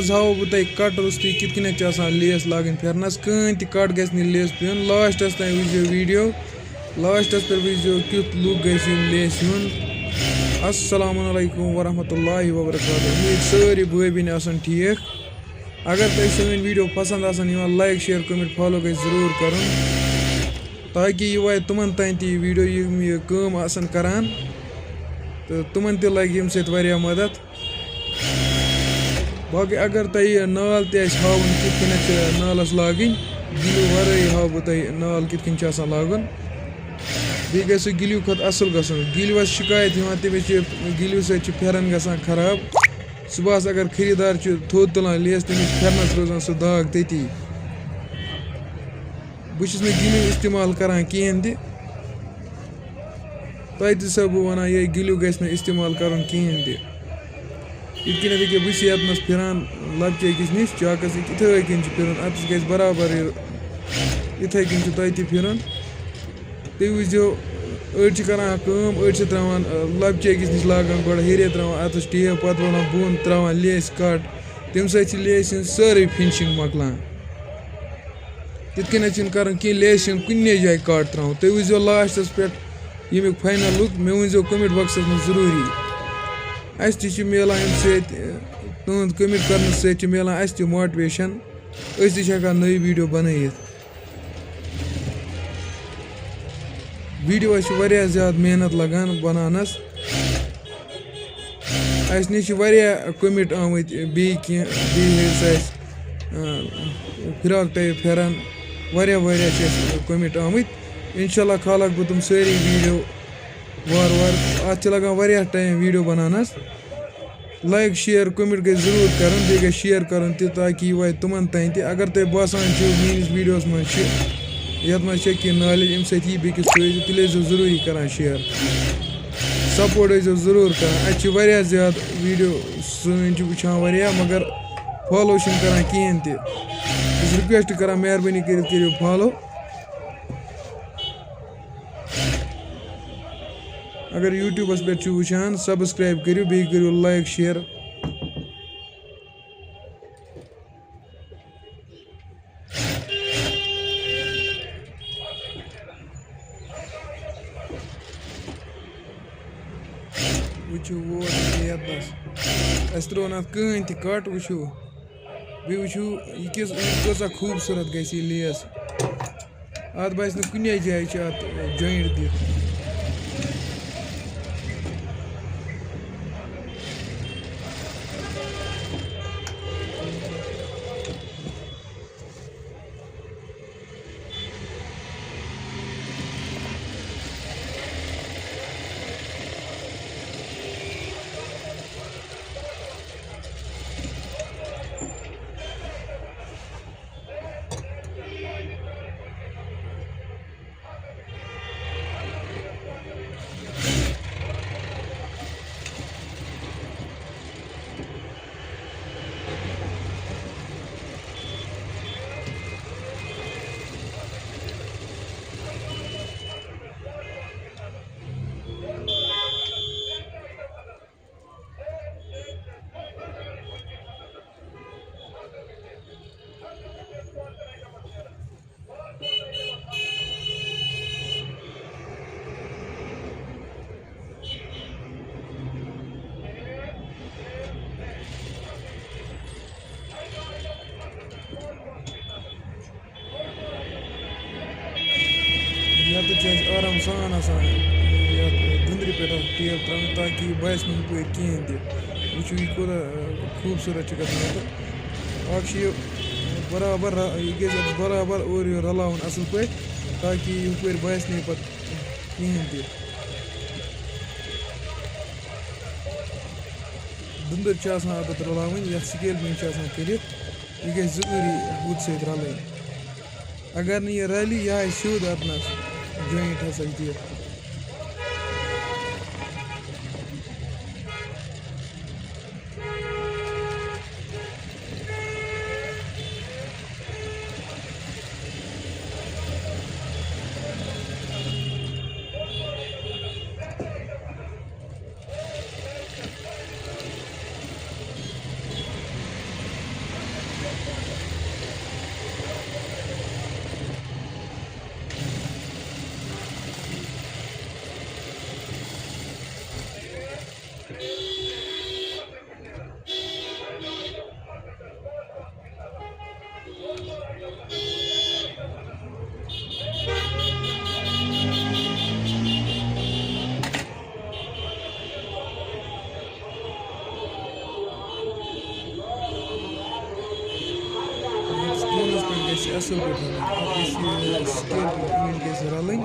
आज हाव बह तुम कट रुस्ती कित लेस लागन फेरनस कहीं त कट गि लेस पिन लास्टस तक वुचो वीडियो लास्टस पे वुचो क्युत लुक गि लेस यून। अस्सलाम वालेकुम वरहमतुल्लाहि वबरकातुहू। उम्मीद सारी भाई बहन आसन ठीक। अगर तुम सन वीडियो पसंद आसन यिवान लाइक शेयर कमेंट फॉलो गई जरूर कर ताकि यह वात तुमन तान ती वीडियो यम यह काम आसन करान तो तुमन त लगे यम सत वारिया मदद। बाकी अगर तुम नाल तवन कित नालस लागन गिलू वराई हाव बह तुम नाल कित लागन बी गो गिलू खुद असल गसन। गिलवस शिकायत तमिस गिलू सत फेरन गसान खराब। सुबह अगर खरीदार थोद तुलान लेस तमिस फेरनस रोजान सह दाग तती। बस गिलू इस्तेमाल करान कहें तह बह वन ये गिलू गि इस्तेमाल कर कहें तक बस ये फिरान लबचे किस नश चाकस इथे कन फिरन अतस गि बराबर इथे कन तह फिरन। तुम वो अड़ करान अड़ त्रावान लबचे किस नश लागान गो हेरे त्रावान अतस टेप पे वान बोन त्रावान लेस कट तम लेस सारे फिनिशिंग मकलान। तिथ कर लेस कुन जाए कट त्राव। तुम वो लास्टस पे यमुक फाइनल लुक मे वो कमेंट बॉक्सस में जरूरी। अस मिलान तुंद कमेंट कर सत मिलान अस मोटिवेशन हेकान नई वीडियो बनत। वीडियो वारिया ज़्यादा मेहनत लगान बनानस। अस नश कमेंट आमत बी फिराक टाइप फेरन वारिया कमेंट आमत। इंशाल्लाह खालक बह तुम सारी वीडियो वार वार अत लगान वारिया टाइम वीडियो बनानस। लाइक शेयर कमेंट गई जरूर कर बे शेयर कर ताकि यह वात तुमन तान। अगर तुम बसान मीस वीडियोस मज ये कि नॉलेज अम सत बेकिस फायदे तेल जरूरी कर शेयर सपोर्ट जरूर कर। वारिया ज़्यादा वीडियो सन वुचान वारिया मगर फॉलो कर कहें रिक्वेस्ट कर मेहरबानी कर फॉलो। अगर यूट्यूबस पे वुचान सब्सक्राइब करो बे करो लाइक शेयर। वो वो त्रो ना कहीं कट वो बे वो यह खूबसूरत गि लेस अत बस कुन जाए जॉइंट दिख। आराम सान दंद्र पे टेप त्रान ताकि यह बस हूँ कहें वो यह कूत खूबसूरत कर बराबर यह बराबर और रलावन असल पे ताकि यह बस पे कहें दंद्र अत रलावन ये स्केल में कर यह गरूरी हूत सत रल। अगर नहीं यह रली यह सिद अतन जॉइंट हसा दिख। स्पूनस पे गई असल पे स्केल पे रलिंग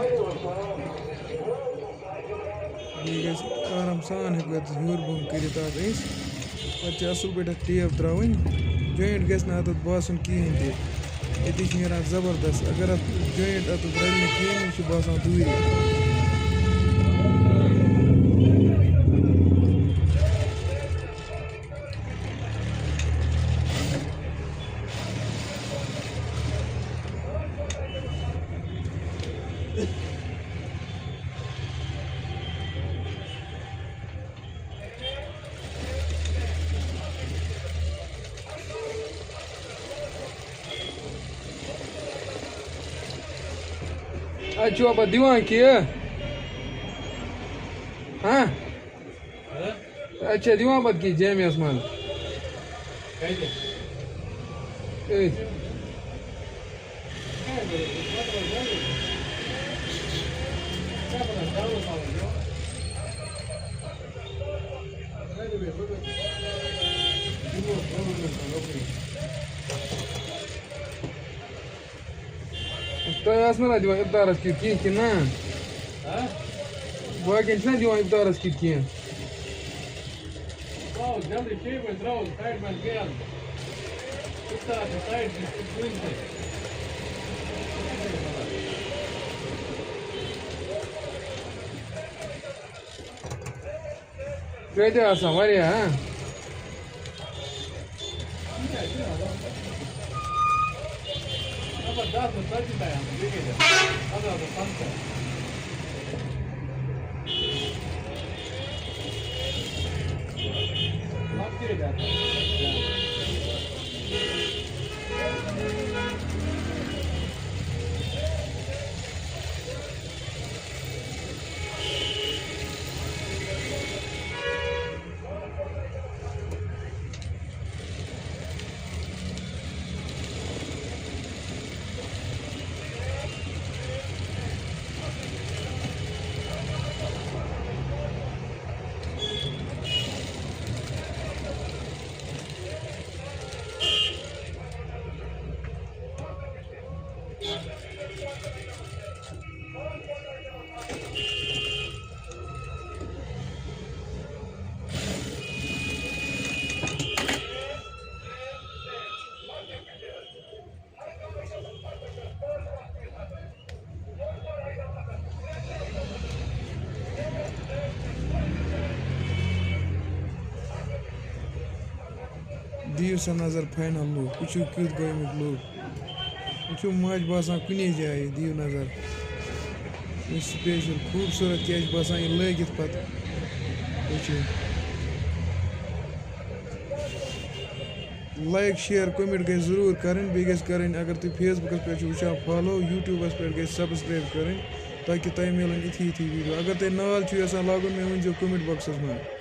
आराम सान हेर बोम कर असल पे टेप त्रावन जॉइंट गत बासन कहें ये नीरान जबरदस्त अगर जॉइंट अत रल कहें यह बसान दूरी अच्छा अब दिवान किए हाँ अच्छा दिवान पत की जैमियस मन Tăiați mă la divan iptara skitkin ki na. Bă, că ce divan iptara skitkin. Wow, jaldi şey mi draw, side man gel. Iptara side discipline. Köyde alsam var ya ha. Da, să faci pe aia, vede. Asta o facă. Lan geri de. दियो सा नजर final look वुचो क्युत गयमुत look वुचो मज बसान कुने जाए दियो नजर special खूबसूरत क्या बसान यह लगित पत वुचो लाइक शेयर कमेंट गई जरूर करें बे गई अगर तुम फेसबुक पे वुचान फॉलो यूट्यूबस पे गई सब्सक्राइब करें ताकि तुम मिलन इथी वीडियो अगर तुम नाल लागुन मे वन कमेंट बॉक्सस में।